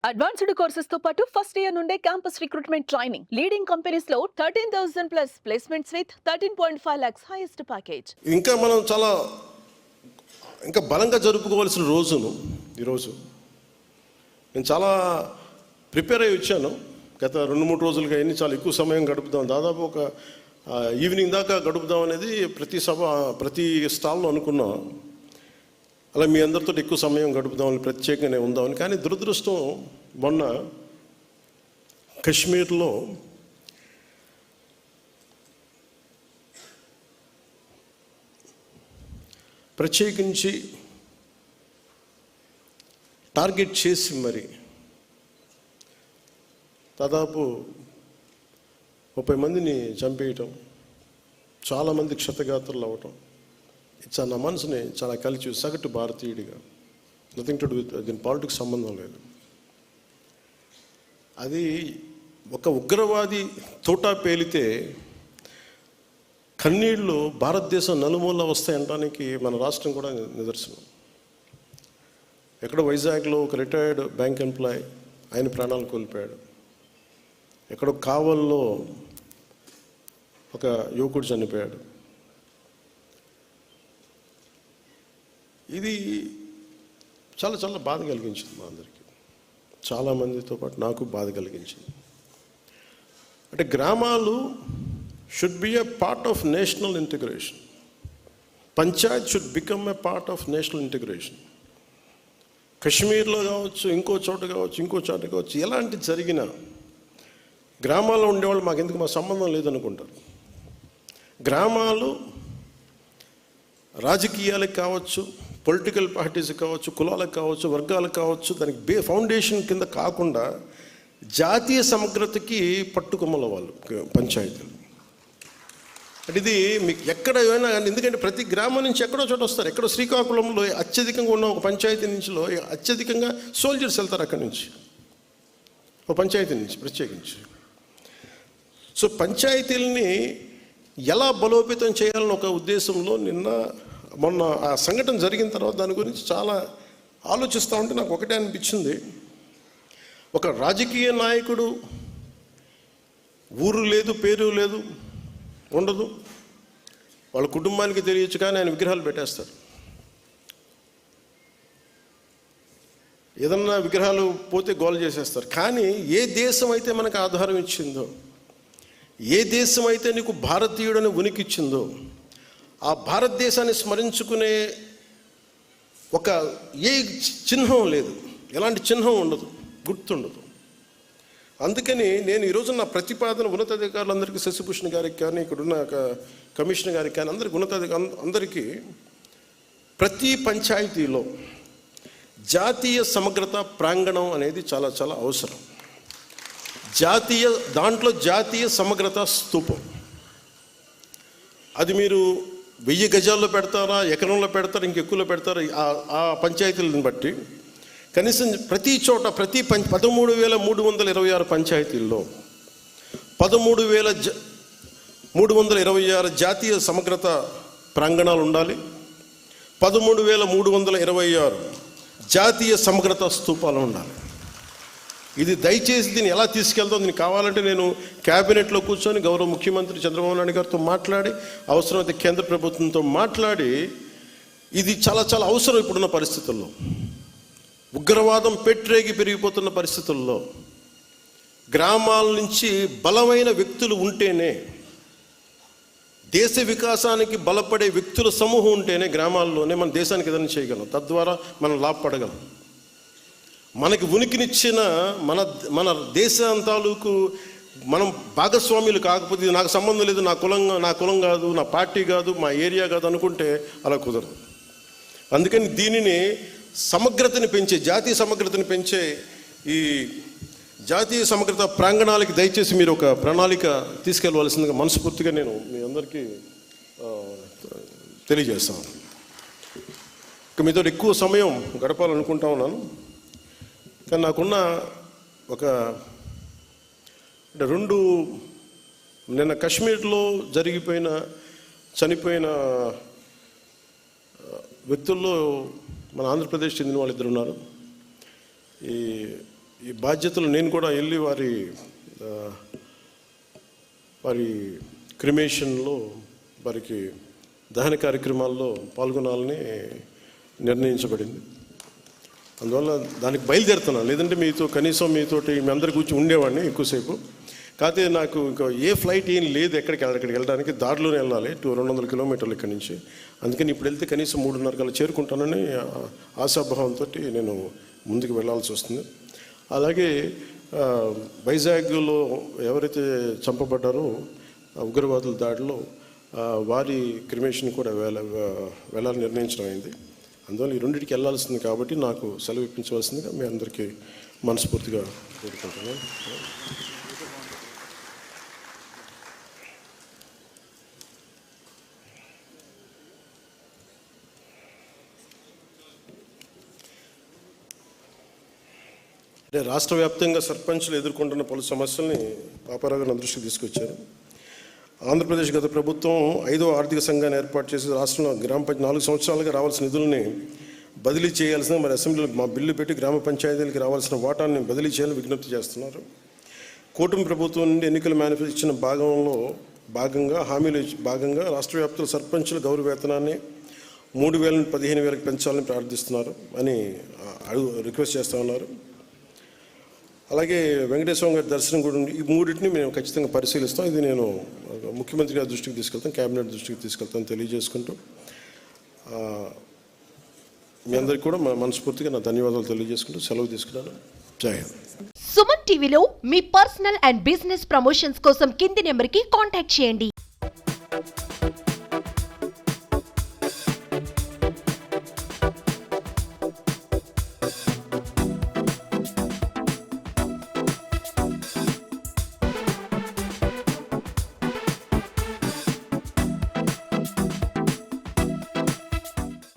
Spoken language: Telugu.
అడ్వాన్స్డ్ కోర్సెస్ తో పాటు ఫస్ట్ ఇయర్ నుండే campus recruitment training leading companies లో 13,000 plus placements with 13.5 lakhs highest package. ఇంకా మనం చాలా ఇంకా బలంగా జరుపుకోవాల్సిన రోజును ఈరోజు నేను చాలా ప్రిపేర్ అయ్యి వచ్చాను. గత 2-3 రోజులుగా ఎన్ని చాలా ఎక్కువ సమయం గడుపుదాం, దాదాపు ఒక ఈవినింగ్ దాకా గడుపుదాం అనేది ప్రతి స్టాల్లో అనుకున్నాం. అలా మీ అందరితో ఎక్కువ సమయం గడుపుదామని ప్రత్యేకంగానే ఉందామని. కానీ దురదృష్టం మొన్న కశ్మీర్లో ప్రత్యేకించి టార్గెట్ చేసి మరి దాదాపు 30 మందిని చంపేయటం, చాలామంది క్షతగాత్రులు అవ్వటం, నా మనసుని చాలా కలిసి సగటు భారతీయుడిగా, నథింగ్ టు డూ విత్ దీని పాలిటిక్స్ సంబంధం లేదు. అది ఒక ఉగ్రవాది తోటా పేలితే కన్నీళ్ళు భారతదేశం నలుమూల వస్తాయంటానికి మన రాష్ట్రం కూడా నిదర్శనం. ఎక్కడో వైజాగ్లో ఒక రిటైర్డ్ బ్యాంక్ ఎంప్లాయ్ ఆయన ప్రాణాలు కోల్పోయాడు. ఎక్కడో కావల్లో ఒక యువకుడు చనిపోయాడు. ఇది చాలా చాలా బాధ కలిగించింది మా అందరికీ, చాలామందితో పాటు నాకు బాధ కలిగించింది. అంటే గ్రామాలు should be a part of national integration. Panchayat should become a part of national integration. కశ్మీర్లో కావచ్చు, ఇంకో చోట కావచ్చు, ఎలాంటి జరిగినా గ్రామాల్లో ఉండేవాళ్ళు మాకెందుకు, మా సంబంధం లేదనుకుంటారు. గ్రామాలు రాజకీయాలకు కావచ్చు, పొలిటికల్ పార్టీస్ కావచ్చు, కులాలకు కావచ్చు, వర్గాలకు కావచ్చు, దానికి ఫౌండేషన్ కింద కాకుండా జాతీయ సమగ్రతకి పట్టుకొమ్మల వాళ్ళు పంచాయతీలు. అంటే ఇది మీకు ఎక్కడ ఏమైనా కానీ, ఎందుకంటే ప్రతి గ్రామం నుంచి ఎక్కడో చోట వస్తారు. ఎక్కడో శ్రీకాకుళంలో అత్యధికంగా ఉన్న ఒక పంచాయతీ నుంచిలో అత్యధికంగా సోల్జర్స్ వెళ్తారు అక్కడి నుంచి, ఒక పంచాయతీ నుంచి ప్రత్యేకించి. సో పంచాయతీలని ఎలా బలోపేతం చేయాలని ఒక ఉద్దేశంలో మొన్న ఆ సంఘటన జరిగిన తర్వాత దాని గురించి చాలా ఆలోచిస్తూ ఉంటే నాకు ఒకటే అనిపించింది. ఒక రాజకీయ నాయకుడు ఊరు లేదు, పేరు లేదు, ఉండదు, వాళ్ళ కుటుంబానికి తెలియచ్చు, కానీ ఆయన విగ్రహాలు పెట్టేస్తారు. ఏదన్నా విగ్రహాలు పోతే గోల చేసేస్తారు. కానీ ఏ దేశం అయితే మనకు ఆధారం ఇచ్చిందో, ఏ దేశం అయితే నీకు భారతీయుడని ఉనికి ఇచ్చిందో, ఆ భారతదేశాన్ని స్మరించుకునే ఒక ఏ చిహ్నం లేదు, ఎలాంటి చిహ్నం ఉండదు, గుర్తుండదు. అందుకని నేను ఈరోజు నా ప్రతిపాదన ఉన్నతాధికారులందరికీ, శశిభూషణ్ గారికి కానీ, ఇక్కడున్న కమిషనర్ గారికి కానీ, అందరికీ ప్రతి పంచాయతీలో జాతీయ సమగ్రత ప్రాంగణం అనేది చాలా చాలా అవసరం. దాంట్లో జాతీయ సమగ్రత స్తూపం. అది మీరు 1000 గజాల్లో పెడతారా, ఎకరంలో పెడతారా, ఇంకెక్కువలో పెడతారా, ఆ పంచాయతీలను బట్టి కనీసం ప్రతి చోట 13,326 పంచాయతీల్లో 13,326 జాతీయ సమగ్రత ప్రాంగణాలు ఉండాలి. 13,326 జాతీయ సమగ్రత స్తూపాలు ఉండాలి. ఇది దయచేసి దీన్ని ఎలా తీసుకెళ్తాం, దీనికి కావాలంటే నేను క్యాబినెట్లో కూర్చొని గౌరవ ముఖ్యమంత్రి చంద్రబాబు నాయుడు గారితో మాట్లాడి, అవసరమైతే కేంద్ర ప్రభుత్వంతో మాట్లాడి, ఇది చాలా చాలా అవసరం. ఇప్పుడున్న పరిస్థితుల్లో, ఉగ్రవాదం పెరిగిపోతున్న పరిస్థితుల్లో గ్రామాల నుంచి బలమైన వ్యక్తులు ఉంటేనే, దేశ వికాసానికి బలపడే వ్యక్తుల సమూహం ఉంటేనే గ్రామాల్లోనే మన దేశానికి ఏదైనా చేయగలం, తద్వారా మనం లాభపడగలం. మనకి ఉనికినిచ్చిన మన దేశాంతాలకు మనం భాగస్వాములు కాకపోతే, నాకు సంబంధం లేదు, నా కులం కాదు, నా పార్టీ కాదు, మా ఏరియా కాదు అనుకుంటే అలా కుదరదు. అందుకని దీనిని జాతీయ సమగ్రతని పెంచే ఈ జాతీయ సమగ్రత ప్రాంగణాలకి దయచేసి మీరు ఒక ప్రణాళిక తీసుకెళ్ళవలసిందిగా మనస్ఫూర్తిగా నేను మీ అందరికీ తెలియజేస్తాను. ఇక మీతో ఎక్కువ సమయం గడపాలనుకుంటా ఉన్నాను. కానీ నాకున్న ఒక 2 నిన్న కశ్మీర్లో చనిపోయిన వ్యక్తుల్లో మన ఆంధ్రప్రదేశ్ చెందిన వాళ్ళు 2 ఉన్నారు. ఈ ఈ బాధ్యతలు నేను కూడా వెళ్ళి వారి క్రిమేషన్లో వారికి దహన కార్యక్రమాల్లో పాల్గొనాలని నిర్ణయించబడింది. అందువల్ల దానికి బయలుదేరుతున్నాను, లేదంటే కనీసం మీతోటి మీ అందరి కూర్చొని ఉండేవాడిని ఎక్కువసేపు. కాకపోతే నాకు ఇంకా ఏ ఫ్లైట్ ఏం లేదు ఎక్కడికి వెళ్ళడానికి, దారిలోనే వెళ్ళాలి 200 కిలోమీటర్లు ఇక్కడి నుంచి. అందుకని ఇప్పుడు వెళ్తే కనీసం 3:30 కల్లా చేరుకుంటానని ఆశాభావంతో నేను ముందుకు వెళ్ళాల్సి వస్తుంది. అలాగే వైజాగ్లో ఎవరైతే చంపబడ్డారో ఉగ్రవాదుల దాడిలో వారి క్రిమేషన్ కూడా వెళ్ళాలని నిర్ణయించడం అయింది. అందువల్ల ఈ రెండింటికి వెళ్ళాల్సింది కాబట్టి నాకు సెలవు ఇప్పించవలసిందిగా మీ అందరికీ మనస్ఫూర్తిగా కోరుకుంటున్నాను. అంటే రాష్ట్ర వ్యాప్తంగా సర్పంచ్లు ఎదుర్కొంటున్న పలు సమస్యల్ని పాపారావు గారు నా దృష్టికి తీసుకొచ్చారు. ఆంధ్రప్రదేశ్ గత ప్రభుత్వం 5వ ఆర్థిక సంఘాన్ని ఏర్పాటు చేసి రాష్ట్రంలో గ్రామ పంచాయతీ 4 సంవత్సరాలుగా రావాల్సిన నిధులని బదిలీ చేయాల్సిన, మరి అసెంబ్లీలో మా బిల్లు పెట్టి గ్రామ పంచాయతీలకు రావాల్సిన వాటాన్ని బదిలీ చేయాలని విజ్ఞప్తి చేస్తున్నారు. కూటమి ప్రభుత్వం నుండి ఎన్నికల మేనిఫెస్టో ఇచ్చిన భాగంగా రాష్ట్ర వ్యాప్తంగా సర్పంచుల గౌరవ వేతనాన్ని 3,000 నుండి 15,000కి పెంచాలని ప్రార్థిస్తున్నారు అని రిక్వెస్ట్ చేస్తూ ఉన్నారు. అలాగే వెంకటేశ్వర గారి దర్శనం కూడా ఉంది. ఈ మూడింటిని మేము ఖచ్చితంగా పరిశీలిస్తాం. ఇది నేను ముఖ్యమంత్రి గారి దృష్టికి తీసుకెళ్తాను, కేబినెట్ దృష్టికి తీసుకెళ్తాను తెలియజేసుకుంటూ మీ అందరికీ కూడా మనస్ఫూర్తిగా నా ధన్యవాదాలు తెలియజేసుకుంటూ సెలవు తీసుకున్నాను. జై హింద్. సుమన్ టీవీలో మీ పర్సనల్ అండ్ బిజినెస్ ప్రమోషన్స్ కోసం కింది నెంబర్కి కాంటాక్ట్ చేయండి.